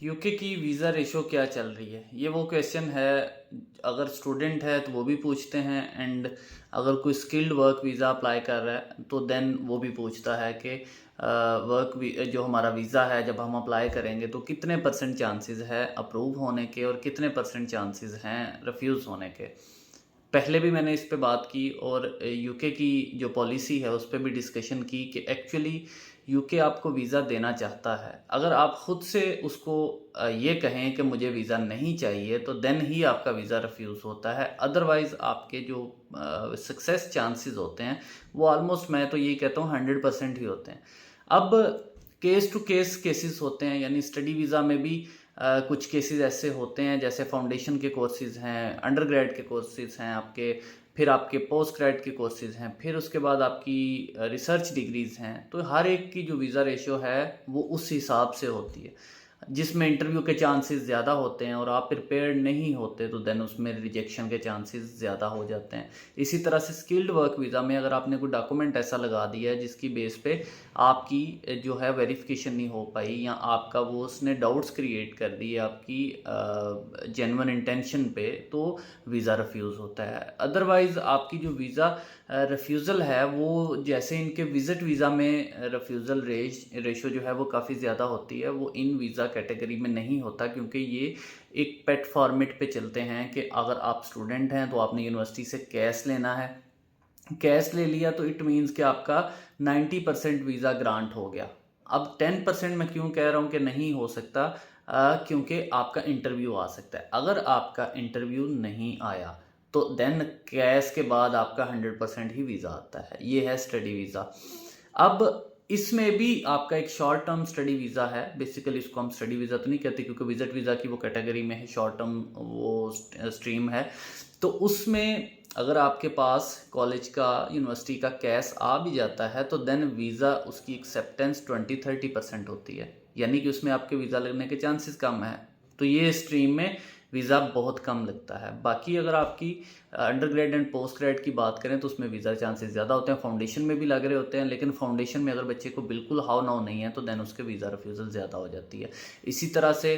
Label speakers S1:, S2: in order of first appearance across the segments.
S1: UK की visa ratio क्या चल रही है, ये वो क्वेश्चन है। अगर स्टूडेंट है तो वो भी पूछते हैं, एंड अगर कोई स्किल्ड वर्क वीज़ा अप्लाई कर रहा है तो देन वो भी पूछता है कि जो हमारा वीज़ा है जब हम अप्लाई करेंगे तो कितने परसेंट चांसेस है अप्रूव होने के और कितने परसेंट चांसेस हैं रिफ्यूज़ होने के। पहले भी मैंने इस पे बात की और यूके की जो पॉलिसी है उस पर भी डिस्कशन की कि एक्चुअली यूके आपको वीज़ा देना चाहता है। अगर आप खुद से उसको ये कहें कि मुझे वीज़ा नहीं चाहिए तो देन ही आपका वीज़ा रिफ्यूज़ होता है। अदरवाइज़ आपके जो सक्सेस चांसेस होते हैं वो ऑलमोस्ट, मैं तो यही कहता हूँ, 100% ही होते हैं। अब केस टू केस केसेस होते हैं, यानी स्टडी वीज़ा में भी कुछ केसेस ऐसे होते हैं, जैसे फाउंडेशन के कोर्सेज़ हैं, अंडर ग्रेड के कोर्सेज़ हैं आपके, फिर आपके पोस्ट ग्रेड के कोर्सेज़ हैं, फिर उसके बाद आपकी रिसर्च डिग्रीज़ हैं। तो हर एक की जो वीज़ा रेशियो है वो उस हिसाब से होती है। जिसमें इंटरव्यू के चांसेस ज़्यादा होते हैं और आप प्रिपेयर्ड नहीं होते तो देन उसमें रिजेक्शन के चांसेस ज़्यादा हो जाते हैं। इसी तरह से स्किल्ड वर्क वीज़ा में अगर आपने कोई डॉक्यूमेंट ऐसा लगा दिया है जिसकी बेस पे आपकी जो है वेरिफिकेशन नहीं हो पाई, या आपका वो उसने डाउट्स क्रिएट कर दिए आपकी जेन्युइन इंटेंशन पे, तो वीज़ा रिफ्यूज़ होता है। अदरवाइज़ आपकी जो वीज़ा रिफ्यूज़ल है वो, जैसे इनके विज़िट वीज़ा में रिफ्यूज़ल रेशो जो है वो काफ़ी ज़्यादा होती है, वो इन वीज़ा कैटेगरी में नहीं होता, क्योंकि ये एक पेट फॉर्मेट पे चलते हैं कि अगर आप स्टूडेंट हैं तो आपने यूनिवर्सिटी से कैश लेना है। कैश ले लिया तो इट मीन्स कि आपका 90% वीज़ा ग्रांट हो गया। अब 10% मैं क्यों कह रहा हूँ कि नहीं हो सकता, क्योंकि आपका इंटरव्यू आ सकता है। अगर आपका इंटरव्यू नहीं आया तो देन कैश के बाद आपका 100% ही वीज़ा आता है। ये है स्टडी वीज़ा। अब इसमें भी आपका एक शॉर्ट टर्म स्टडी वीज़ा है। बेसिकली इसको हम स्टडी वीज़ा तो नहीं कहते, क्योंकि विजिट वीज़ा की वो कैटेगरी में है, शॉर्ट टर्म वो स्ट्रीम है। तो उसमें अगर आपके पास कॉलेज का, यूनिवर्सिटी का कैश आ भी जाता है तो देन वीज़ा उसकी एक्सेप्टेंस 20-30% होती है, यानी कि उसमें आपके वीज़ा लगने के चांसेस कम है। तो ये स्ट्रीम में वीज़ा बहुत कम लगता है। बाकी अगर आपकी under grade and post grade की बात करें तो उसमें वीज़ा चांसेस ज़्यादा होते हैं। फाउंडेशन में भी लग रहे होते हैं, लेकिन फाउंडेशन में अगर बच्चे को बिल्कुल हाउ नाउ नहीं है तो देन उसके वीज़ा रिफ्यूज़ल ज़्यादा हो जाती है। इसी तरह से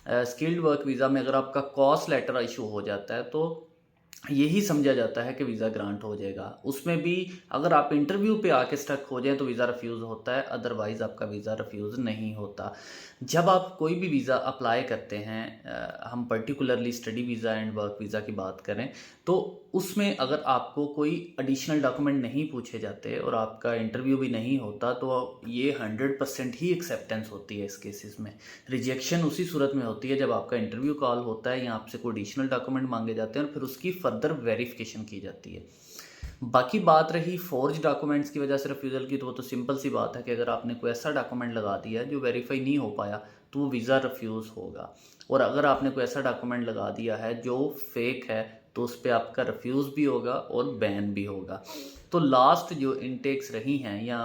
S1: स्किल्ड वर्क वीज़ा में अगर आपका कॉस्ट लेटर इशू हो जाता है तो यही समझा जाता है कि वीज़ा ग्रांट हो जाएगा। उसमें भी अगर आप इंटरव्यू पे आके स्टक हो जाए तो वीज़ा रिफ्यूज़ होता है, अदरवाइज़ आपका वीज़ा रिफ्यूज़ नहीं होता। जब आप कोई भी वीज़ा अप्लाई करते हैं, हम particularly study visa and work visa की बात करें, तो उसमें अगर आपको कोई एडिशनल डॉक्यूमेंट नहीं पूछे जाते और आपका इंटरव्यू भी नहीं होता तो ये 100% ही एक्सेप्टेंस होती है इस केसेस में। रिजेक्शन उसी सूरत में होती है जब आपका इंटरव्यू कॉल होता है या आपसे कोई एडिशनल डॉक्यूमेंट मांगे जाते हैं और फिर उसकी फर्दर वेरिफिकेशन की जाती है। बाकी बात रही फोर्ज डॉक्यूमेंट्स की वजह से रिफ्यूज़ल की, तो वो तो सिंपल सी बात है कि अगर आपने कोई ऐसा डॉक्यूमेंट लगा दिया है जो वेरीफाई नहीं हो पाया तो वो वीज़ा रिफ्यूज़ होगा। और अगर आपने कोई ऐसा डॉक्यूमेंट लगा दिया है जो फेक है तो उस पर आपका रिफ्यूज़ भी होगा और बैन भी होगा। तो लास्ट जो इनटेक्स रही हैं, या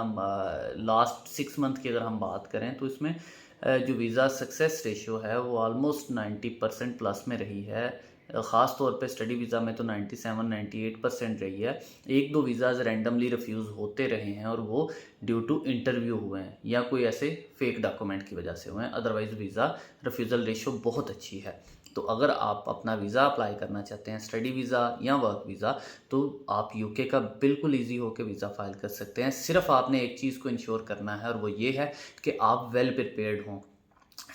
S1: लास्ट 6 मंथ की अगर हम बात करें, तो इसमें जो वीज़ा सक्सेस रेशियो है वो ऑलमोस्ट 90% प्लस में रही है। ख़ास तौर पे स्टडी वीज़ा में तो 97-98% रही है। एक दो वीज़ाज़ रैंडमली रिफ्यूज़ होते रहे हैं और वो ड्यू टू इंटरव्यू हुए हैं या कोई ऐसे फेक डॉक्यूमेंट की वजह से हुए हैं। अदरवाइज़ वीज़ा रिफ्यूज़ल रेशियो बहुत अच्छी है। तो अगर आप अपना वीज़ा अप्लाई करना चाहते हैं, स्टडी वीज़ा या वर्क वीज़ा, तो आप यूके का बिल्कुल ईजी होकर वीज़ा फाइल कर सकते हैं। सिर्फ आपने एक चीज़ को इंश्योर करना है और वो ये है कि आप वेल प्रिपेयर्ड हों।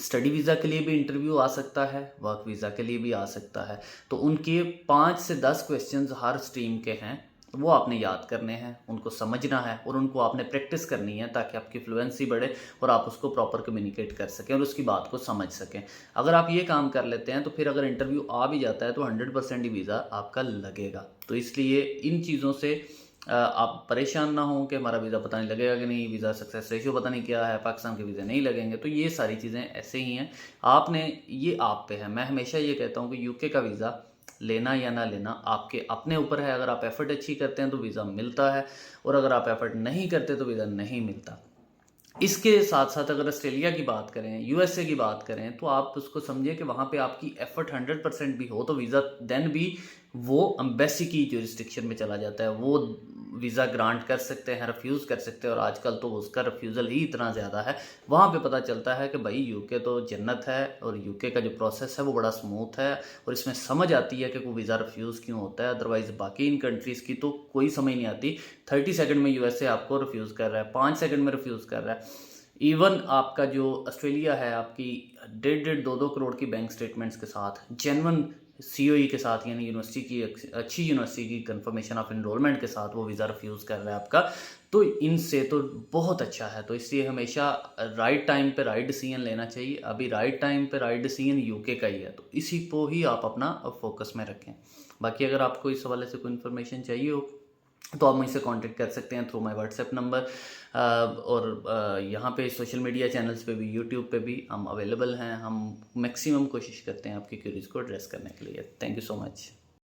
S1: स्टडी वीज़ा के लिए भी इंटरव्यू आ सकता है, वर्क वीज़ा के लिए भी आ सकता है। तो उनके 5 से 10 क्वेश्चंस हर स्ट्रीम के हैं, वो आपने याद करने हैं, उनको समझना है और उनको आपने प्रैक्टिस करनी है ताकि आपकी फ्लुएंसी बढ़े और आप उसको प्रॉपर कम्युनिकेट कर सकें और उसकी बात को समझ सकें। अगर आप ये काम कर लेते हैं तो फिर अगर इंटरव्यू आ भी जाता है तो 100% ही वीज़ा आपका लगेगा। तो इसलिए इन चीज़ों से आप परेशान ना हों कि हमारा वीज़ा पता नहीं लगेगा कि नहीं, वीज़ा सक्सेस रेशियो पता नहीं क्या है, पाकिस्तान के वीज़े नहीं लगेंगे। तो ये सारी चीज़ें ऐसे ही हैं, आपने, ये आप पे है। मैं हमेशा ये कहता हूँ कि यूके का वीज़ा लेना या ना लेना आपके अपने ऊपर है। अगर आप एफ़र्ट अच्छी करते हैं तो वीज़ा मिलता है, और अगर आप एफ़र्ट नहीं करते तो वीज़ा नहीं मिलता। इसके साथ साथ अगर ऑस्ट्रेलिया की बात करें, यूएसए की बात करें, तो आप उसको समझिए कि वहाँ पे आपकी एफर्ट 100% भी हो तो वीज़ा देन भी वो एम्बेसी की ज्यूरिसडिक्शन में चला जाता है, वो वीज़ा ग्रांट कर सकते हैं, रिफ्यूज़ कर सकते हैं। और आजकल तो उसका रिफ्यूज़ल ही इतना ज़्यादा है, वहाँ पे पता चलता है कि भाई यूके तो जन्नत है, और यूके का जो प्रोसेस है वो बड़ा स्मूथ है, और इसमें समझ आती है कि वो वीज़ा रिफ्यूज़ क्यों होता है। अदरवाइज़ बाकी इन कंट्रीज़ की तो कोई समझ नहीं आती। 30 सेकंड में यूएसए आपको रिफ्यूज़ कर रहा है, 5 सेकंड में रिफ्यूज़ कर रहा है। इवन आपका जो ऑस्ट्रेलिया है, आपकी 1.5-2 करोड़ की बैंक स्टेटमेंट्स के साथ, जेन्युइन सीओई के साथ, यानी यूनिवर्सिटी की अच्छी यूनिवर्सिटी की कंफर्मेशन ऑफ एनरोलमेंट के साथ वो वीज़ा रिफ्यूज़ कर रहा है आपका, तो इनसे तो बहुत अच्छा है। तो इसलिए हमेशा राइट टाइम पे राइट डिसीजन लेना चाहिए। अभी राइट टाइम पे राइट डिसीजन यूके का ही है, तो इसी को ही आप अपना फोकस में रखें। बाकी अगर आपको इस हवाले से कोई इन्फॉर्मेशन चाहिए हो तो आप मुझसे कांटेक्ट कर सकते हैं थ्रू माय व्हाट्सएप नंबर, और यहाँ पे सोशल मीडिया चैनल्स पे भी, यूट्यूब पे भी हम अवेलेबल हैं। हम मैक्सिमम कोशिश करते हैं आपकी क्वेरीज को एड्रेस करने के लिए। Thank you so much.